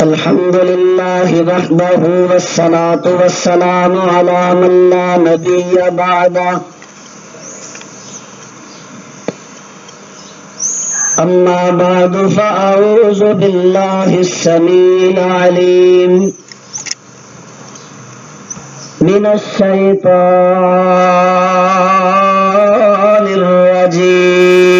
الحمد لله وحده والصلاة والسلام على من لا نبي بعده أما بعد فأعوذ بالله السميع العليم من الشيطان الرجيم.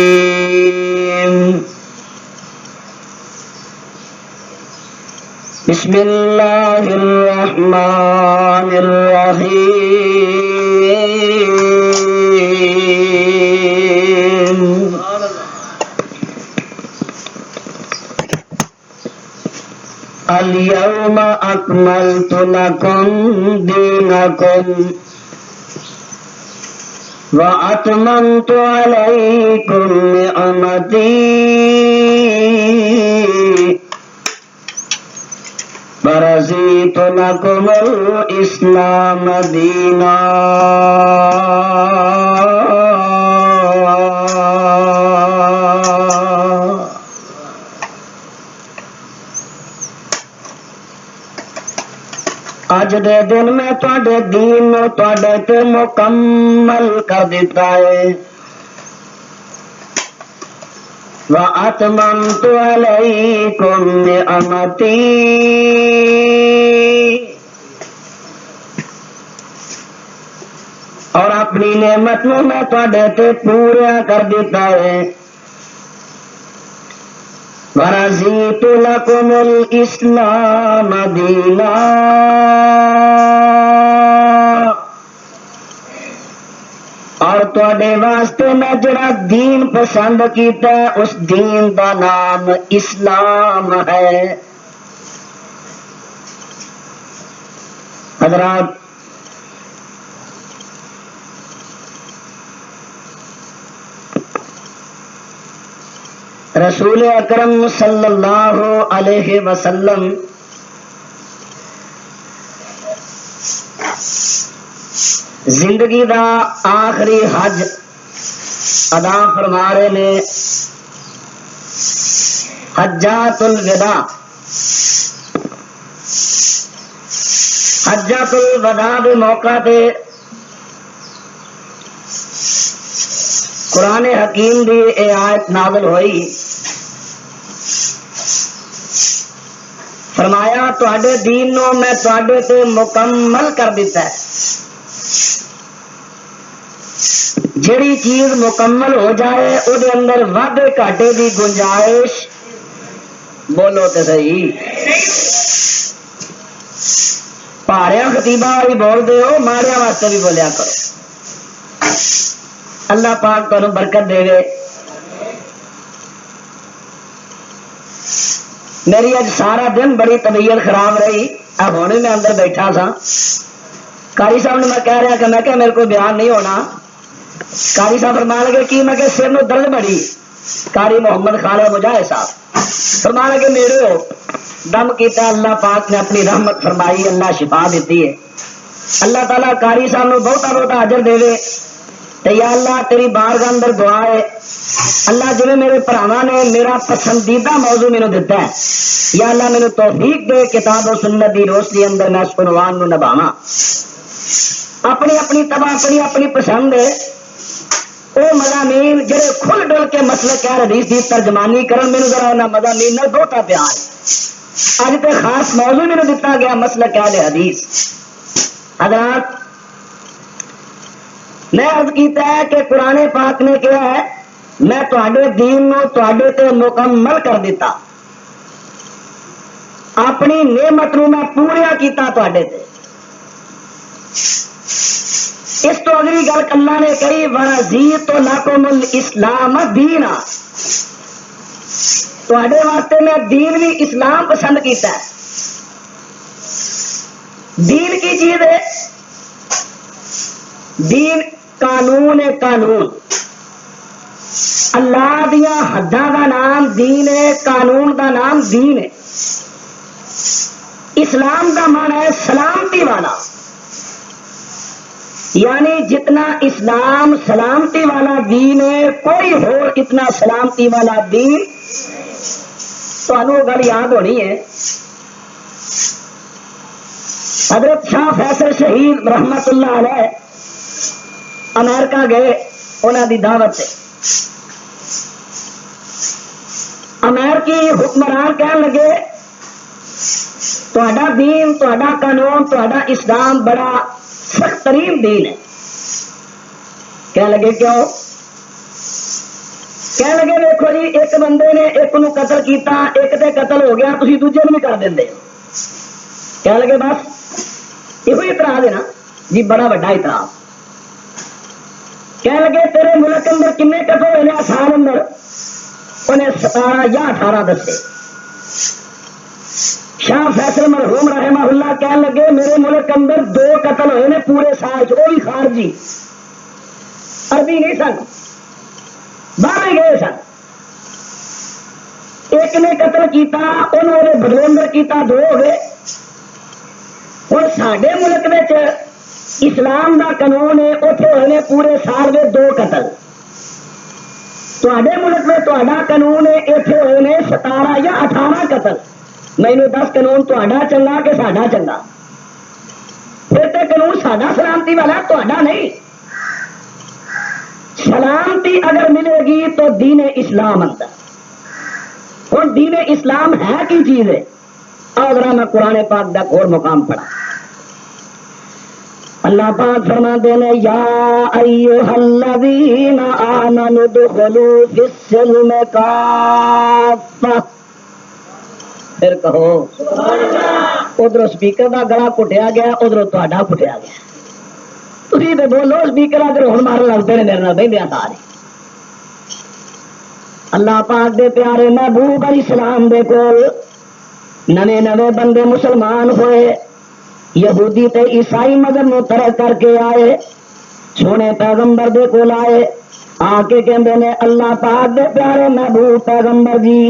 بسم الله الرحمن الرحيم. اليوم أكملت لكم دينكم وأتممت عليكم نعمتي ورضيت لكم الإسلام دينا. اج دے دن میں تواڈے دین نو تواڈے تے مکمل کر دیتا ہے. وَأَتْمَمْتُ عَلَيْكُمْ نِعْمَتِي اور اپنی نعمت نو میں تواڈے تے پورا کر دیتا ہے. وَرَضِيتُ لَكُمُ الْإِسْلَامَ دِينًا اور تواڈے واسطے میں جڑا دین پسند کیتا ہے اس دین دا نام اسلام ہے. حضرات رسول اکرم صلی اللہ علیہ وسلم زندگی دا آخری حج ادا فرما رہے نے. حجۃ الوداع حجۃ الوداع دے موقع تے قرآن حکیم دی اے آیت نازل ہوئی. فرمایا تواڈے دین نو میں تواڈے تے مکمل کر دیتا ہے. جڑی چیز مکمل ہو جائے او دے اندر وعدے گھاٹے دی گنجائش بولو تے صحیح. پہاڑیاں خطیبہ بھی بول دے ہو ماریا واسطے بھی بولیا کرو. اللہ پاک تمہیں برکت دے گے. میری اج سارا دن بڑی طبیعت خراب رہی. اب ہونے میں اندر بیٹھا تھا قاری صاحب نے میں کہہ رہا کہ میں میرے کو بیان نہیں ہونا. قاری صاحب فرما لگے کہ میں کہ سر میں درد بڑی. قاری محمد خالد مجاہد صاحب فرما لگے میرے ہو دم کیتا. اللہ پاک نے اپنی رحمت فرمائی, اللہ شفا دیتی ہے. اللہ تعالیٰ قاری صاحب نے بہتا بہتا اجر دے دے. یا اللہ تیری بارگاہ اندر دعا ہے اللہ جویں میرے بھراواں نے میرا پسندیدہ موضوع مینوں دیتا ہے یا اللہ مینوں توفیق دے کتاب و سنت دی روشنی اندر میں اس عنوان نو نبھاواں. اپنی اپنی طبع اپنی اپنی پسند ہے او مضامین جڑے کھل ڈل کے مسلک اہل حدیث دی ترجمانی کرن مینوں ذرا انہاں مضامین نال بہتا پیار. اج تے خاص موضوع مینوں دتا گیا مسلک اہل حدیث. حضرات میں عرض کیتا ہے کہ قرآن پاک نے کیا ہے میں تواڈے دین نو تواڈے تے مکمل کر دیتا. اپنی نعمت نو میں پورا کیتا تواڈے تے. اس تو اگلی گل اللہ نے کہی وَرَضِيتُ لَكُمُ الْإِسْلَامَ دِينًا تواڈے واسطے میں دین بھی اسلام پسند کیتا ہے. دین کی چیز ہے؟ دین قانون ہے. قانون اللہ دیا حداں دا نام دین ہے. قانون دا نام دین ہے. اسلام دا معنی ہے سلامتی والا. یعنی جتنا اسلام سلامتی والا دین ہے کوئی اور اتنا سلامتی والا دین. تو گل یاد ہونی ہے حضرت شاہ فیصل شہید رحمت اللہ علیہ امریکہ گئے انہوں دی دعوت سے. امریکی حکمران کہنے لگے تہاڈا دین، تہاڈا قانون، تہاڈا اسلام بڑا سخت ترین دین ہے. کہنے لگے کیوں؟ کہنے لگے دیکھو جی ایک بندے نے ایک نو قتل کیتا، ایک تے قتل ہو گیا، تسی دوجے نو بھی کر دیندے. کہنے لگے بس یہ اعتراض ہے نا جی، بڑا بڑا اعتراض. کہنے لگے تیرے ملک اندر کنے قتل ہوئے سال اندر؟ انہیں 17 یا 18 دسے. شاہ فیصل مرحوم رحمہ اللہ کہنے لگے میرے ملک اندر 2 قتل ہوئے نے پورے سال چ، وہ بھی خارجی، عربی نہیں سن، باہر گئے سن. ایک نے قتل کیتا، انہوں نے بدلے اندر کیتا، 2 ہو گئے. اور سڈے ملک میں اسلام دا قانون ہے اتنے ہوئے نے پورے سال میں 2 قتل. تے ملک میں تا قانون ہے اتنے ہوئے نے 17 یا 18 قتل. مینو 10 قانون تا چنگا کہ ساڈا چنگا؟ پھر تو قانون ساڈا سلامتی والا، تا نہیں. سلامتی اگر ملے گی تو دین اسلام اندر. ہوں دین اسلام ہے کی چیز ہے؟ اور ذرا میں قرآن پاک کا اور مقام پڑھا. اللہ پاک فرماتے ہیں یا ایھا الذین آمنوا ادخلوا فی السلم کافہ. پھر کہو ادھر سپیکر کا گلا کٹیا گیا، ادھر تا کٹیا گیا. تھی تو بولو سپیکر ادھر ہوں مارن لگتے ہیں میرے بہدیا سارے. اللہ پاک دے پیارے محبوب علیہ السلام دے کول نوے نوے بندے مسلمان ہوئے، یہودی تے عیسائی مذہب نو ترک کر کے آئے، سونے پیغمبر دے کول آئے، آ کے کہندے نے اللہ پاک دے پیارے محبوب پیغمبر جی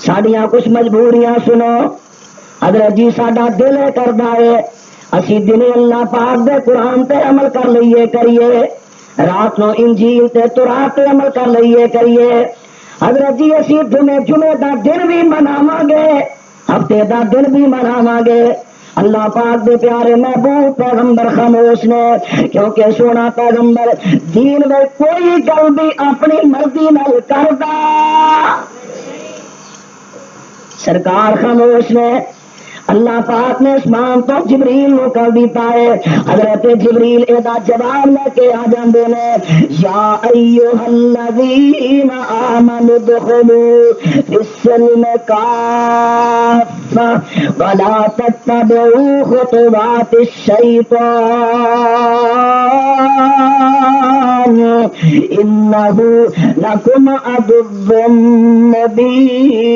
ساڈیاں کچھ مجبوریاں سنو. حضرت جی ساڈا دل کردا ہے اسی دن اللہ پاک دے قرآن تے عمل کر لئیے کریے، رات نو انجیل تے تورات تے عمل کر لئیے کریے. حضرت جی اسی جمعے دا دن بھی مناواں گے، ہفتے دا دن بھی مناواں گے. اللہ پاک دے پیارے محبوب پیغمبر خاموش نے، کیونکہ سونا پیغمبر دین میں کوئی گل بھی اپنی مرضی نال کردا. سرکار خاموش نے. اللہ پاک نے اسمان تو جبریل نو کر دیتا ہے، حضرت جبریل ادا جواب لے کے آ جاندے نے یا ایھا الذین آمنوا ادخلوا فی السلم کافہ ولا تتبعوا خطوات الشیطان انہ لکم عدو مبین.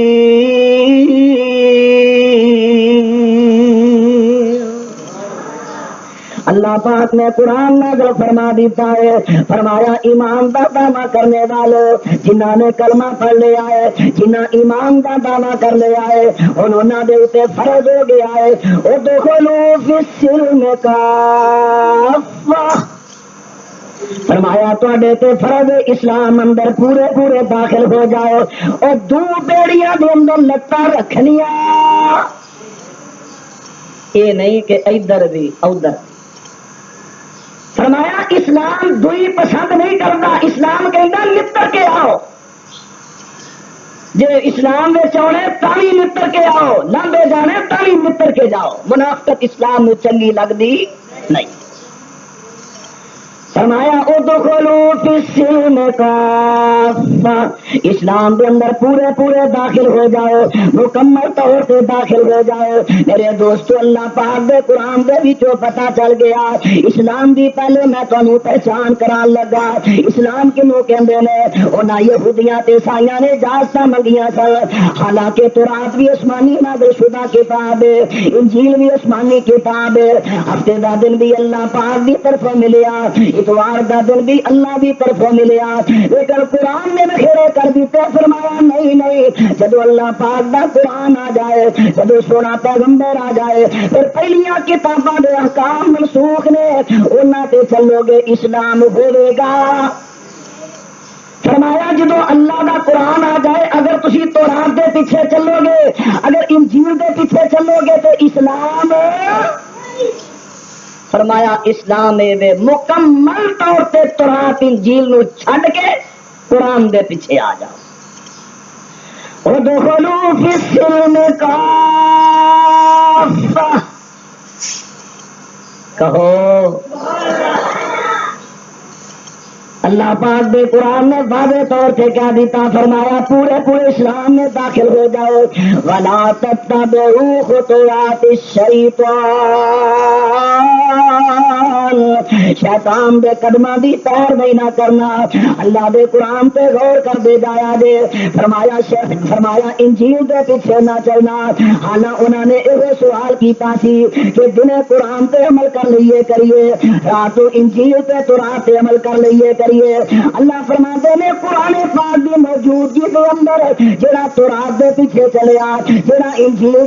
اللہ پاک نے قرآن نازل فرما دیتا ہے، فرمایا ایمان دا دعویٰ کرنے والوں جنہاں نے کلمہ پڑھ لیا ہے، جنہاں ایمان دا دعویٰ کر لیا ہے، انہوں دے اوتے فرض ہو گیا ہے ادخلوا فی السلم کافہ. فرمایا تواڈے تے فرض اسلام اندر پورے پورے داخل ہو جاؤ. اور 2 بیڑیاں دے اندر لتاں رکھنیاں، یہ نہیں کہ ادھر بھی ادھر. فرمایا اسلام دوئی پسند نہیں کرتا، اسلام کہتا لپٹ کے آؤ. جی اسلام میں چونے تالی لپٹ کے آؤ، لمبے جانے تالی لپٹ کے جاؤ. منافقت اسلام میں چنگی لگتی نہیں. فرمایا ادخلوا فی السلم کافہ، اسلام کے اندر پورے پورے داخل ہو جاؤ، مکمل طور سے داخل ہو جاؤ. میرے دوستو اللہ پاک دے قرآن دے وچوں پتہ چل گیا اسلام دی پہلے میں تانوں پہچان کران لگا. اسلام کنوں کہندے نے؟ انہاں یہودیاں تے عیسائیاں نے اجازتاں منگیاں سن، حالانکہ تورات بھی آسمانی نازل شدہ کتاب ہے، انجیل بھی آسمانی کتاب ہے، ہفتے دا دن بھی اللہ پاک دی طرفوں ملیا، اتوار دا دن بھی اللہ دی طرفوں ملیا. لیکن قرآن نے بکھیرے کر دیتے. فرمایا نہیں نہیں، جدو اللہ پاک دا قرآن آ جائے، جدو سونا پیغمبر آ جائے، پھر پہلیاں کتاباں دے احکام منسوخ نے، انہاں تے چلو گے اسلام ہوے گا. فرمایا جدو اللہ دا قرآن آ جائے، اگر تسی تورات دے پیچھے چلو گے، اگر انجیل دے پیچھے چلو گے تو اسلام فرمایا اسلام میں مکمل طور سے تورات انجیل نو چھڈ کے قرآن دے پیچھے آ جاؤ. ادخلوا فی السلم کافہ کہو اللہ پاک دے قرآن نے واضح طور سے کیا دیتا فرمایا پورے اسلام میں داخل ہو جاؤ. وَلَا تَتَّبِعُوا خُطُوَاتِ الشَّيْطَانِ شیطان دے قدماں دی پیروی نہ کرنا. اللہ دے قرآن پہ غور کر دے جایا دے. فرمایا انجیل دے پیچھے نہ چلنا. حالاں انہوں نے یہ سوال کیتا سی کہ جنہیں قرآن پہ عمل کر لیے کریے رات انجیل پہ تو رات پہ عمل کر لیے کریے. اللہ فرماتے نے قرآن پاک دی موجودگی کے اندر جڑا تورات دے پیچھے چلیا جڑا انجیل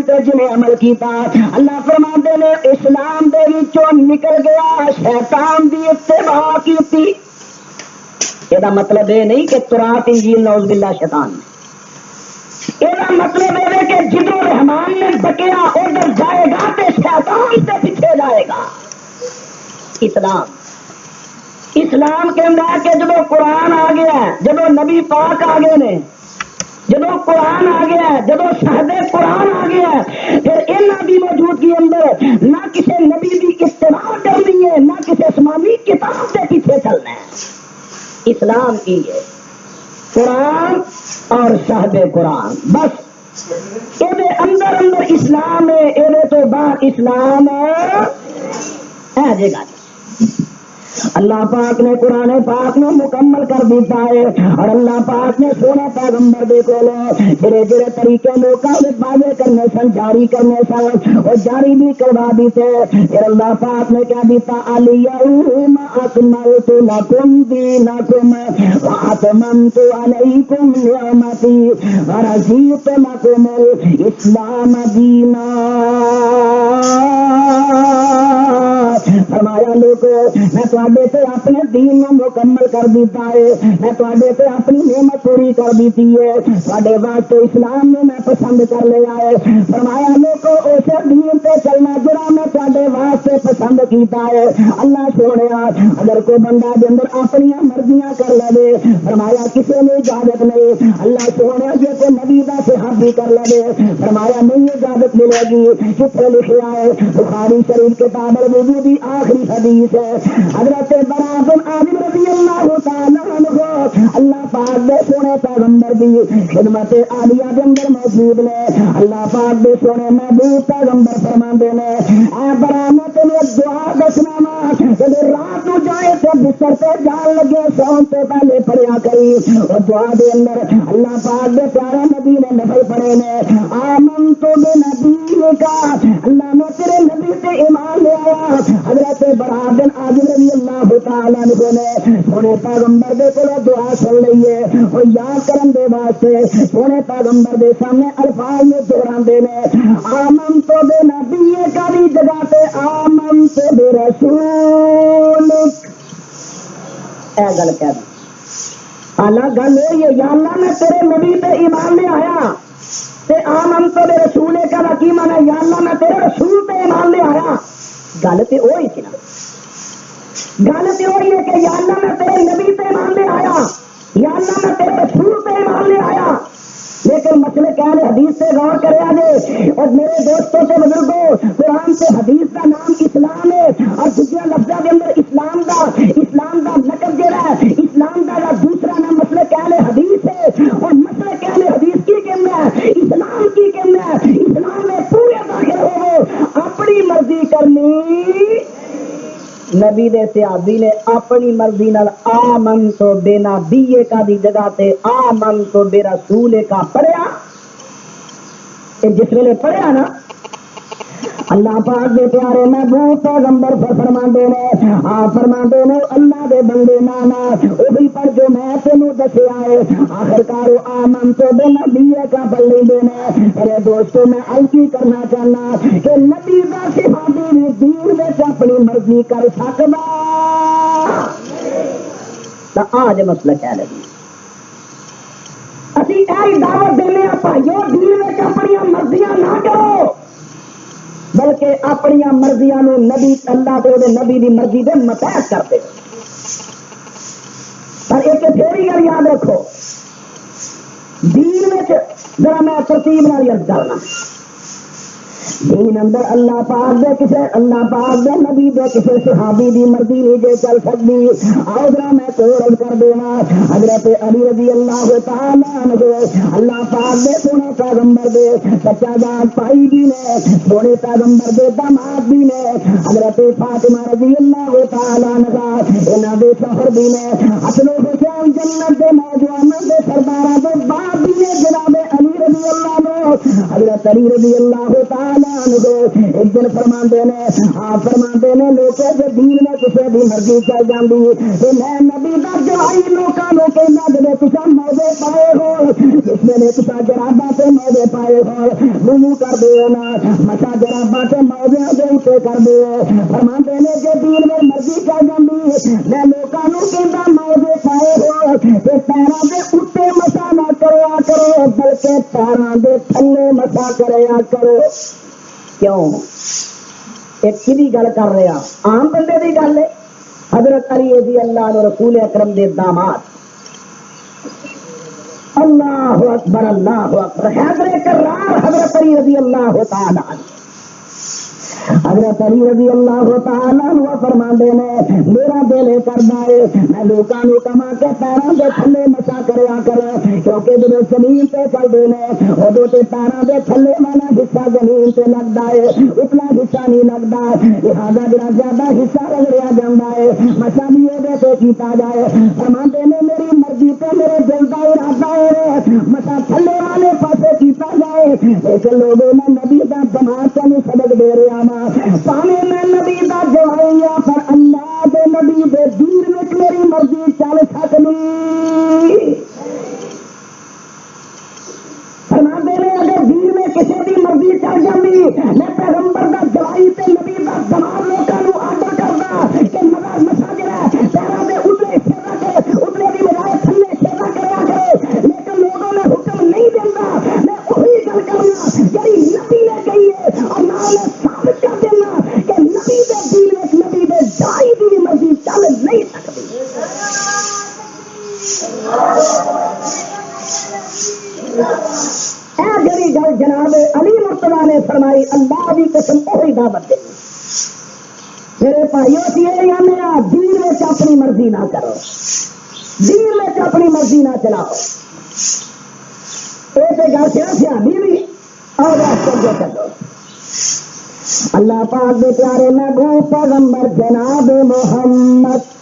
تے جنہیں عمل کیتا اللہ فرماتے نے اسلام دے وچوں نکل گیا شیطان دی اتباع کیتی. یہ مطلب یہ نہیں کہ تورات انجیل نعوذ باللہ شیطان نے. یہ مطلب یہ کہ جدو رحمان نے بکیا ادھر جائے گا تو شیطان سے پیچھے جائے گا. اسلام کے اندر کہ جب قرآن آ گیا ہے جب نبی پاک آ گئے نے جب قرآن آ گیا ہے جب شہد قرآن آ گیا ہے پھر انہاں دی موجودگی اندر نہ کسی نبی کی اتباع کرنی ہے نہ کسی آسمانی کتاب کے پیچھے چلنا ہے. اسلام کی ہے قرآن اور شہد قرآن بس. یہ اندر اسلام ہے یہ تو باہر اسلام ہے جگہ. اللہ پاک نے قرآن پاک نے مکمل کر دیتا ہے اور اللہ پاک نے سونا پیغمبر دے کو جڑے طریقے لوگوں نے واضح کرنے سن جاری کرنے سن اور جاری بھی کروا دیتے. پھر اللہ پاک نے کیا دیتا الیوم اکملت لکم دینکم واتممت علیکم نعمتی ورضیت لکم الاسلام دینا. فرمایا لوگوں میں تواڈے تے اپنے دین کو مکمل کر دیتا ہے میں تواڈے تے اپنی نعمت پوری کر دیتی ہے تواڈے واسطے اسلام میں میں پسند کر لیا ہے. فرمایا لوگوں اس دین تے چلنا جڑا میں تواڈے واسطے پسند کیتا ہے. اللہ سونیا اگر کوئی بندہ دے اندر اپنی مرضیاں کر لے فرمایا کسی نے اجازت نہیں. اللہ سونیا جے کوئی نبی دا صحابی کر لے فرمایا نہیں اجازت ملے گی. کتنے لکھا ہے بخاری شریف کتاب الوضو دی آخری حدیث ہے حضرت براء بن عازب رضی اللہ تعالی عنہ اللہ پاک دے سونے پیغمبر دی خدمت عالیہ دے اندر موجود نے. اللہ پاک دے سونے محبوب پیغمبر فرماندے نے اے براء میں تینوں دعا دسنا وا جب رات نو جائے تے بستر تے جان لگے سون تو پہلے پڑھیا کری. اور دعا دے اندر اللہ پاک دے پیارے نبی نے نفل پڑھے نے آمنت بنبی کا اللہ نے تیرے نبی تے ایمان لے آیا. حضرت براء بن عازب رضی اللہ تعالیٰ عنہ نے سونے پیغمبر دے کو دعا سن لئیے اور یاد کرن دے واسطے سونے پیغمبر دے سامنے الفاظ میں دہران دینے آمنت بنبی کا بھی جگہ تے آمنت برسولک. اے گل کہہ دیں اللہ گل ہوئی ہے یا اللہ میں تیرے نبی تے ایمان لے آیا تے آمنت برسولک کا کی معنی یا اللہ میں تیرے رسول تے ایمان لے آیا. گل تو وہی سی نا گل تو وہی ہے کہ یا اللہ میں تیرے نبی پہ ایمان لے آیا یا اللہ میں تیرے رسول پہ ایمان لے آیا. لیکن مسئلے کیا ہے حدیث سے غور کرے آگے اور میرے دوستوں سے بزرگوں قرآن سے حدیث کا نام اسلام ہے اور دوسرے لفظوں کے اندر اسلام کا نقب جڑا ہے اسلام کا دوسرا نام مسئلے کیا ہے حدیث ہے اور مسئلے کیا ہے حدیث کی کہنا ہے اسلام کی کہنا ہے. اسلام میں پورے داخل ہو اپنی مرضی کرنی. نبی دے صحابی نے اپنی مرضی نال آمن تو بے نبی کا دی جگہ تے آمن تو بے رسول کا پڑھیا. جس ویلے پڑھیا نا اللہ پاک دے پیارے محبوب پیغمبر فرماندے نے اللہ دے بندے نانا وہی پر جو میں تینوں دسیا ہے آخرکار آمن تو بے نبی کا پڑھ لیندے نے. میرے دوستوں میں الکی کرنا چاہنا کہ نبی دا صحابی بھی دین وچ اپنی مرضی کر سکدا. تا آج مسئلہ کیا لگی اسی ایسی دعوت دینے بھائیو دین وچ اپنی مرضیاں نہ کرو بلکہ اپنی مرضیاں نبی اللہ تے دے نبی دی مرضی دے متحد کرتے. پر ایک تھوڑی گل یاد رکھو، دین میں ذرا میں ترتیب نال عرض کرنا. دین اندر اللہ پاک دے کسے اللہ پاک دے نبی دے کسے صحابی دی مرضی نہیں جے چل سکتی. آؤ ذرا میں تو عرض کر دینا، حضرت علی رضی اللہ تعالیٰ عنہ اللہ پاک دے سونے پیغمبر دے سچا ذات پائی بھی نے، سونے پیغمبر دے داماد بھی نے، حضرت فاطمہ رضی اللہ تعالیٰ عنہ انہاں دے شوہر بھی نے، حسن و حسین جنت دے نوجوانوں دے سرداراں دے باپ بھی نے جناب علی رضی اللہ عنہ. حضرت علی رضی اللہ تعالیٰ ایک دن فرماندے نے، آپ فرماندے نے لوکے جو دین میں کسی بھی مرضی چل جاندی میں نبی دا جوائی لوکاں نو کہنا جے تساں موزے پائے ہو، اس نے تساں جراباں تے موزے پائے ہو منہ کر دیو نا، مسا جراباں تے موزیاں دے اوتے کر دیو. فرماندے نے جے دین میں مرضی چل جاندی میں لوکاں نو کہنا موزے پائے ہو تے پیراں دے اوتے مسا نہ کریا کرو بلکہ پیراں دے تھلے مسا کریا کرو. کیوں؟ ایک کی گل کر رہا عام بندے کی گل ہے. حضرت علی رضی اللہ عنہ رسول اکرم دے داماد. اللہ اکبر اللہ اکبر. حیدر کرار حضرت علی رضی اللہ تعالی عنہ حضرت علی رضی اللہ تعالیٰ عنہ فرماندے نے میرا دل کردا ہے میں لوکاں نو کما کے پیراں دے تھلے مسا کریا کر، کیونکہ جدوں زمین تے چلدے نے ادوں تے پیراں دے تھلے والا حصہ زمین تے لگدا ہے، اتنا حصہ نہیں لگدا، لہذا جڑا زیادہ حصہ رگڑیا جاندا ہے مسا بھی اودے تے کیتا جائے. فرماندے نے میری مرضی تے میرے دل دا ارادہ ہے مسا تھلے والے پاسے کیتا جائے. لیکن لوگوں نے نبی دا دماغ تانوں سبق دے رہا پاوے میں نبی دا جوائی ہاں پر اللہ دے نبی دے دین وچ میری مرضی چل سکتی. فرماندے نے اگر دین میں کسی دی مرضی چل جاندی میں پیغمبر دا جوائی تے نبی دا دماغ لوکاں نو آرڈر کردا کہ مگر مسا جڑا پیراں دے اتلے حصے رکھ اتلے دی بجائے تھلے حصے رکھ کریا کرے. لیکن لوگوں نے حکم نہیں دیندا. میں وہی گل کرنا جڑی نبی نے کہی ہے اور نال ثابت کر دینا کہ نبی دے دین وچ نبی دے جوائی دی مرضی چل نہیں سکتی. اے جڑی گل جناب علی مرتضیٰ نے فرمائی اللہ دی قسم وہی دعوت دے. میرے بھائیو سی یہ دین وچ اپنی مرضی نہ کرو، دین وچ اپنی مرضی نہ چلاؤ. یہ تو گل سیاسی بھی اور چلو. اللہ پاک دے پیارے محبوب پیغمبر جناب محمد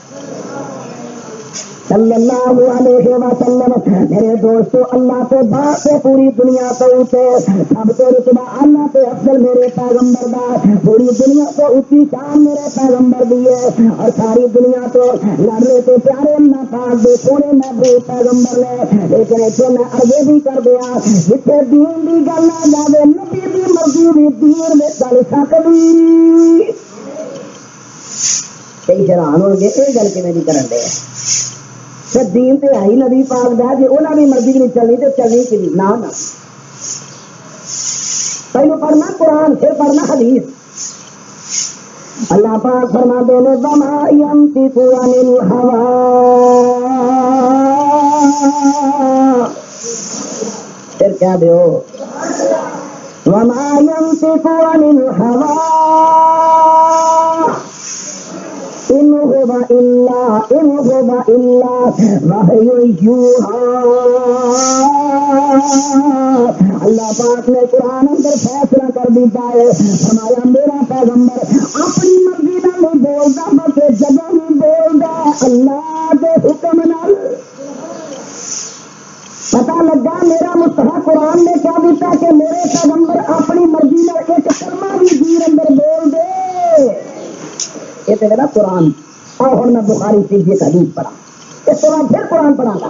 صلی اللہ علیہ وسلم میرے دوستو اللہ تو بات سے پوری دنیا تو اوتے سب تو رتبہ اللہ تے افضل میرے پیغمبر دا، پوری دنیا تو اونچی شان میرے پیغمبر دی ہے اور ساری دنیا تو لڑے تو پیارے اللہ پاک دے سونے محبوب پیغمبر نے. لیکن اتنے میں عرض بھی کر دیا جتنے دین دی گل نہ جاوے نبی دی مرضی بھی دین میں چل سکتی. کئی حیران ہو گئے یہ گل کیویں نہیں کرن دے. دین تے آئی نبی پاک دا جی انہاں دی مرضی نہیں چلنی تے چلنی کی نہ پہلو پڑھنا قرآن پھر پڑھنا حدیث. اللہ پاک فرماتے ہیں وما ينطق عن الهوى پھر کیا دیو وما ينطق عن الهوى إن هو إلا وحي يوحى. اللہ پاک نے قرآن اندر فیصلہ کر دیتا ہے ہمارا میرا پیغمبر اپنی مرضی نہ نہیں بولتا بلکہ جب نہیں بولتا اللہ کے حکم نال. پتا لگا میرا مصطفیٰ قرآن نے کیا دیتا کہ میرے پیغمبر اپنی مرضی نال ایک کلمہ بھی دین اندر بول دے. یہ تو میرا قرآن اور میں بخاری سے یہ حدیث پڑھا اس طرح پھر قرآن پڑھا گا.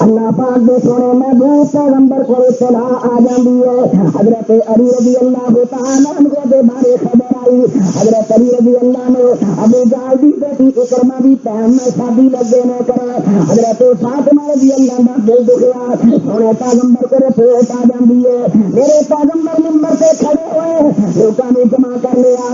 اللہ پاک دے سونے محبوب پیغمبر کو اطلاع آ جاندی ہے. حضرت علی رضی اللہ تعالیٰ عنہ دے بارے خبر آئی. حضرت علی رضی اللہ عنہ ابو جہل دی بیٹی اکرمہ دی بہن نال شادی لگے نے کر. حضرت فاطمہ رضی اللہ عنہ دل دکھیا. سونے پیغمبر کو رپورٹ آ جاندی ہے. میرے پیغمبر منبر سے کھڑے ہوئے لوکاں نے جمع کر لیا.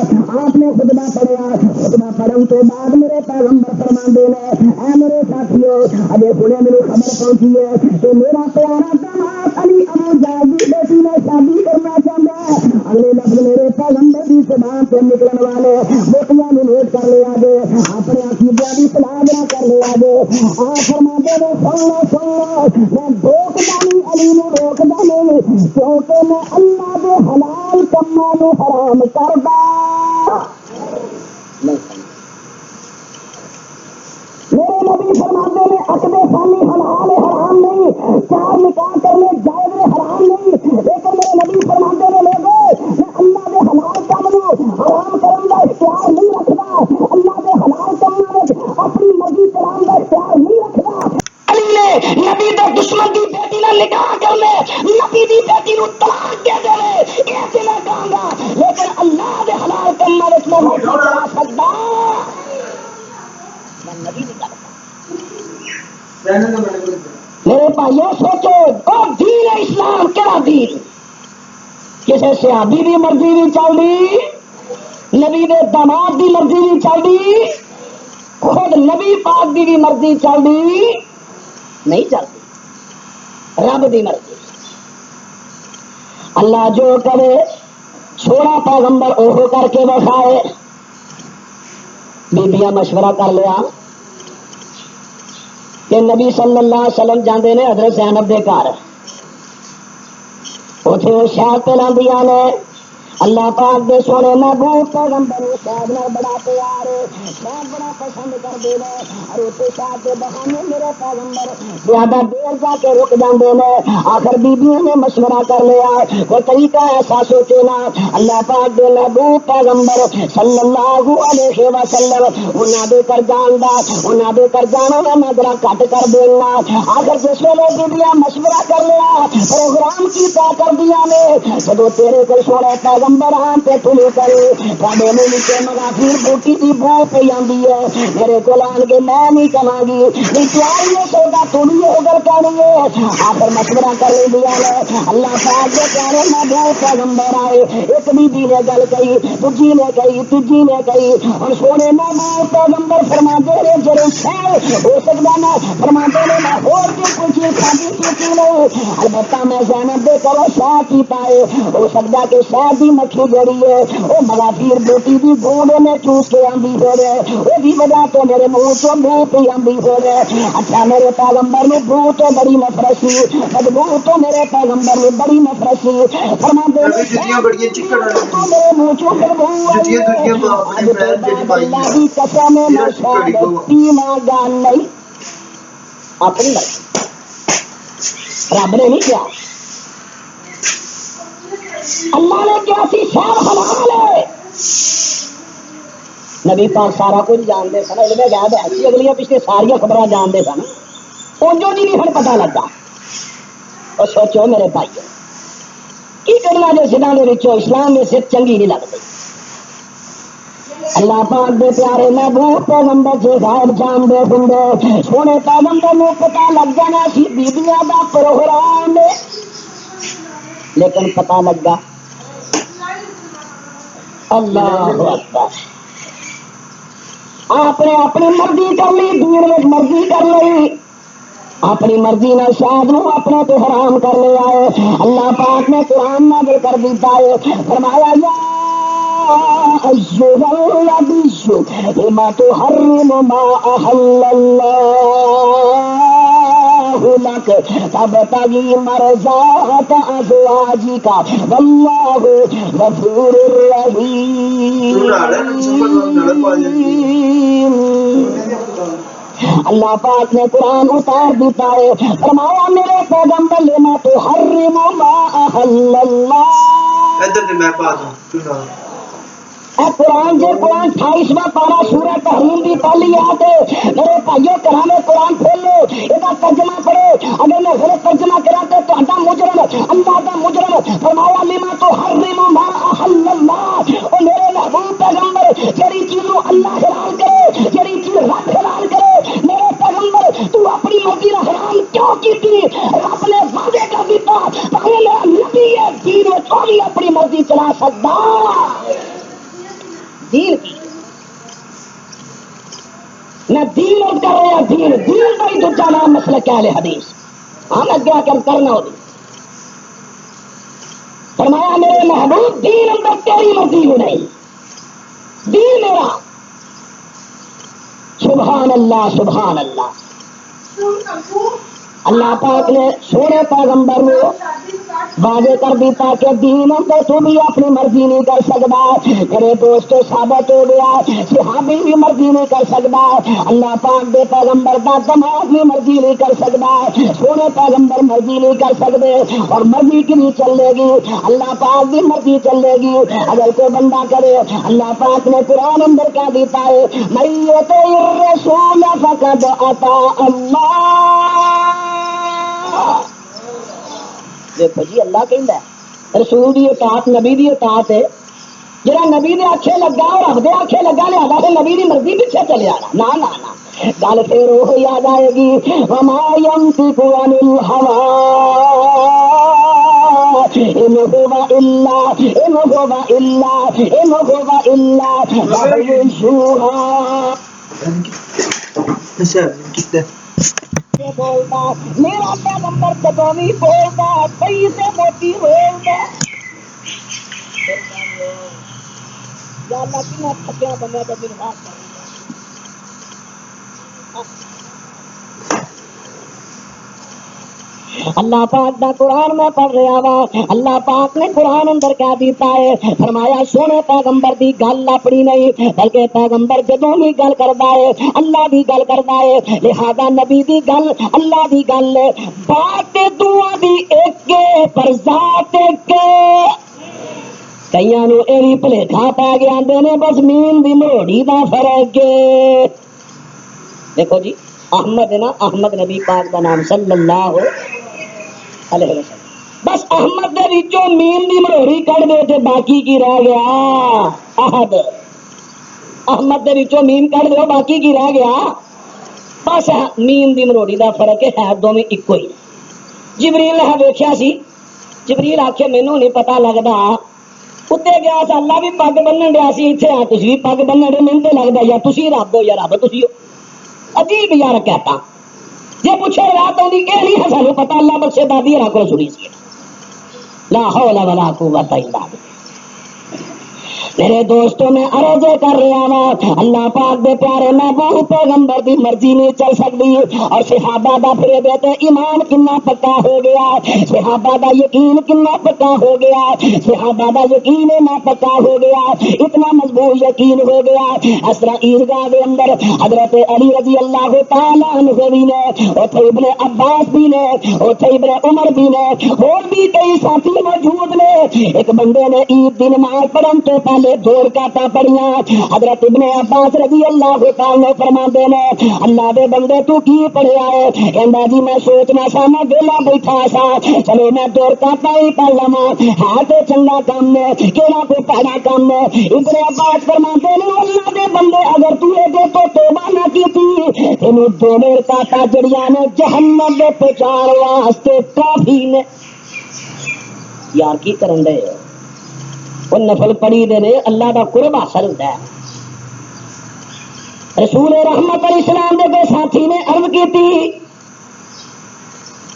آپ نے خطبہ پڑھیا. خطبہ پڑھن تو بعد میرے پیغمبر فرماندے نے اے میرے ساتھیو ابے سنے میری خبر پہنچی ہے کہ میرا پیارا داماد علی ابو جہل دی بیٹی نے شادی کرنا چاہتا ہے. اگلے لفظ میرے پیغمبر دی زبان سے نکلن والے موٹیاں نے نوٹ کر لیا جے اپنے عقیدے دی اصلاح نہ کر لیا جے. آپ فرماندے نے سن لو میں روکدا نہیں علی نو روکدا نہیں کیونکہ میں اللہ دے حلال کماں نو حرام کردا. میرے نبی فرماتے نے عقد ثانی حلال حرام نہیں, 4 نکاح کرنے جائز حرام نہیں, لیکن میرے نبی فرماتے نے لوگوں میں اللہ دے حلال کام نو حرام کرن دا اختیار نہیں رکھدا. اللہ دے حلال کاماں وچ اپنی مرضی چلاون دا اختیار نہیں رکھدا. علی نے نبی دے دشمن دی بیٹی نال نکاح کر لے, نبی دی بیٹی نو طلاق دے دے, اے تے میں کہاں گا لیکن اللہ دے حلال کاماں وچ میں نہیں چلا سکدا. میرے بھائیوں سوچو اور دین اسلام کیا دین, کسی صحابی دی مرضی بھی چل دی, نبی دے داماد دی مرضی بھی چل دی, خود نبی پاک دی بھی مرضی چل دی نہیں چلتی, رب دی مرضی. اللہ جو کرے چھوڑا پیغمبر اوہ کر کے بخائے. بیبیاں مشورہ کر لیا کہ نبی صلی اللہ علیہ وسلم جاندے نے حضرت زینب دے گھر, اوتھے وہ شہد پلاندیاں نے. اللہ پاک دے سونے محبوب پیغمبر شہد نال بڑا پیار, شہد بڑا پسند کردے نے, اور اوتھے شہد دے بہانے میرے پیغمبر زیادہ دیر جا کے رک جاندے نے. آخر بیبیوں نے مشورہ کر لیا کوئی طریقہ ایسا سوچے نا. اللہ پاک دے محبوب پیغمبر صلی اللہ علیہ وسلم انہاں دے کر جان دا, انہاں دے کر جانا میں ذرا کٹ کر دینا. آخر جس ویلے بیبیاں مشورہ کر لیا پروگرام کیتا کر دیا نے, جدو تیرے کو سونے پیغمبر آن پہ تلو کرے پاڑے میں نیچے مغافیر بوٹی کی بو پہ آندی ہے. میرے کو آن کے میں نہیں کہاں گی نیچے آئیے سودا تھوڑی ہوگل کرنی ہے. آخر مشورہ کر لے دیا ہے. اللہ پاک کے پیارے محبوب پیغمبر آئے, ایک بیوی نے گل کہی, دوجی نے کہی, تیجی نے کہی, اور سونے محبوب پیغمبر فرماندے نے جڑے شہر ہو سکتا میں فرماندے نے میں اور بھی کچھ شادی کی نہیں, البتہ میں زینب دے کرو شاہ کی پائے ہو سکتا کہ شاہ دی مکھی جڑی ہے وہ مغافیر بیٹی دی گونڈ میں چوس کے آندی ہو رہے, وہ بھی وجہ تو میرے منہ چوں منہ پہ آندی ہو رہے. اچھا میرے پیغمبر نے بو تو بڑی نفرت سی, بدبو تو میرے پیغمبر نے بڑی نفرت سی. فرماندے تو میرے منہ چوں بدبو آئی اللہ دی قسم میں شاید پینا گان نہیں اپنی رب نے نہیں کیا, اللہ نے کیا سی شہر حلال ہے. نبی پاک سارا کچھ جانتے سن, علم غیب ہے سی, اگلیاں پچھلے ساریا خبریں جانتے سن, انجو جی نہیں پتا لگا. اور سوچو میرے بھائی کی کرنا جو سدھا دے وچوں اسلام میں سے چنگی نہیں لگتی. اللہ پاک دے پیارے محبوب پیغمبر سے غائب جان دے بندے سونے پیغمبر نو پتا لگ جانا سی بیبیاں دا پروگرام, لیکن پتا لگا اللہ اکبر آپ نے اپنی مرضی کر لی, دین میں مرضی کر لی, اپنی مرضی نہ شاد نو اپنے تو حرام کر لے آئے. اللہ پاک نے قرآن نازل کر دیتا ہے, فرمایا یا ایھا النبی لما تحرم ما احل اللہ لك تبتغي مرضات ازواجك والله غفور رحيم. اللہ پاک نے قرآن اتار دیتا ہے, فرمایا میرے پیغمبر لما تحرم ما احل اللہ. اے قرآن جے قرآن 28واں پارا سورہ تحریم بھی پہلی آیت ہے میرے بھائیو کرام قرآن کھولو یہ ترجمہ پڑھو اگر میں غلط ترجمہ کرا تو مجرم اللہ کا مجرم فرمایا لما تو حرم ما احل اللہ او میرے محبوب پیغمبر جڑی چیزوں اللہ حلال کرے جڑی چیز رب حلال کرے میرے پیغمبر تو اپنی مرضی کا حرام کیوں کی رب نے وعدے کر دیتا پہلے نبی ہے دین میں تھوڑی اپنی مرضی چلا سکتا دین کی نہ دین اور کر رہا دین دین کا ہی دوجا نام مسئلہ کیا ہے حدیث ہم اگیا کم کرنا ہو فرمایا میرے محبوب دین اندر تیری مرضی ہو نہیں دین میرا سبحان اللہ سبحان اللہ اللہ پاک نے سونے پیغمبر میں واضح کر دیتا کہ دین اندر تو بھی اپنی مرضی نہیں کر سکتا میرے دوستو ثابت ہو گیا صحابی بھی مرضی نہیں کر سکتا اللہ پاک دے پیغمبر کا دماغ بھی مرضی نہیں کر سکتا سونے پیغمبر مرضی نہیں کر سکتے اور مرضی کی نہیں چلے گی اللہ پاک بھی مرضی چلے گی اگر کوئی بندہ کرے اللہ پاک نے قرآن اندر کیا دیتا ہے میت الرسول فقد اطاع اللہ دیکھو جی اللہ کہندا ہے رسول دی اطاعت نبی دی اطاعت ہے جڑا نبی دے آکھے لگا اور رب دے آکھے لگا لہذا تے نبی دی مرضی پیچھے چلے آنا نا نا نا گل پھر وہ یاد آئے گی وما ينطق عن الهوى ان هو الا وحی بولتا میرا پیغمبر جدوں بھی بولتا صحیح سے موٹی بولتا یا اللہ کی میں تھکیا بندہ تو دن بات اللہ پاک دا قرآن میں پڑھ رہا وا اللہ پاک نے قرآن اندر کیا دیتا ہے فرمایا سونے پیغمبر دی گل اپنی نہیں بلکہ پیغمبر جدوں بھی گل کردا ہے اللہ دی گل کردا ہے لہذا نبی دی گل اللہ دی گل بات دعا دی ایک پر ذات ایک کئیاں نو اے وی بھلیکھا پے گیا آندے نے بس مین دی مروڑی دا فرق ہے دیکھو جی احمد ہے نا احمد نبی پاک دا نام صلی اللہ علیہ وسلم بس احمد دے وچوں مین دی مروڑی کڈ دے تے باقی کی رہ گیا احد احمد دے وچوں مین کڈ دو باقی کی رہ گیا بس مین دی مروڑی دا فرق ہے دوویں اکو ہی جبریل نے ویکھیا سی جبریل آکھے مینوں نہیں پتہ لگدا اتنے گیا سا اللہ بھی پگ بنن ڈیا سی اتنے آ تھی بھی پگ بنن ڈے مجھے لگتا یا تھی رب ہو یا رب تھی ہو عجیب یار کہتا جی پوچھے رات آؤں یہ نہیں ہے سانو پتا اللہ بخشے دادی ہر کو سنی سی لا حول ولا قوت الا باللہ میرے دوستوں میں عرض کر رہا وا اللہ پاک دے پیارے محبوب پیغمبر دی مرضی نہیں چل سکتی اور صحابہ دا پھر دے تے ایمان کنا پکا ہو گیا صحابہ دا یقین کنا پکا ہو گیا صحابہ دا یقین نہ پکا ہو گیا اتنا مضبوط یقین ہو گیا اس طرح عیدگاہ دے اندر حضرت علی رضی اللہ تعالی عنہ بھی نے اوتھے ابن عباس بھی نے اوتھے ابن عمر بھی نے اور بھی کئی ساتھی موجود نے ایک بندے نے عید دی نماز پڑھن تو پہلے دو رکعتاں پڑھیاں حضرت ابن عباس رضی اللہ تعالی فرماندے نے اللہ دے بندے تو کی پڑھیا ہے کہندا جی میں سوچنا سا میں ویلا بیٹھا سا چلو میں دو رکعتاں ہی پڑھ لواں ہے تے چنگا کام ہے کیڑا کوئی پیڑا کام ہے ابن عباس فرماندے نے اللہ دے بندے اگر تو اے دے تو توبہ نہ کیتی تینوں دو رکعتاں جڑیاں نے جہنم دے پہنچان واسطے کافی نے یار کی کرن دے وہ نفل پڑھی دے اللہ دا قرب حاصل ہوتا ہے رسول رحمت علیہ السلام دے ساتھی نے عرض کی تھی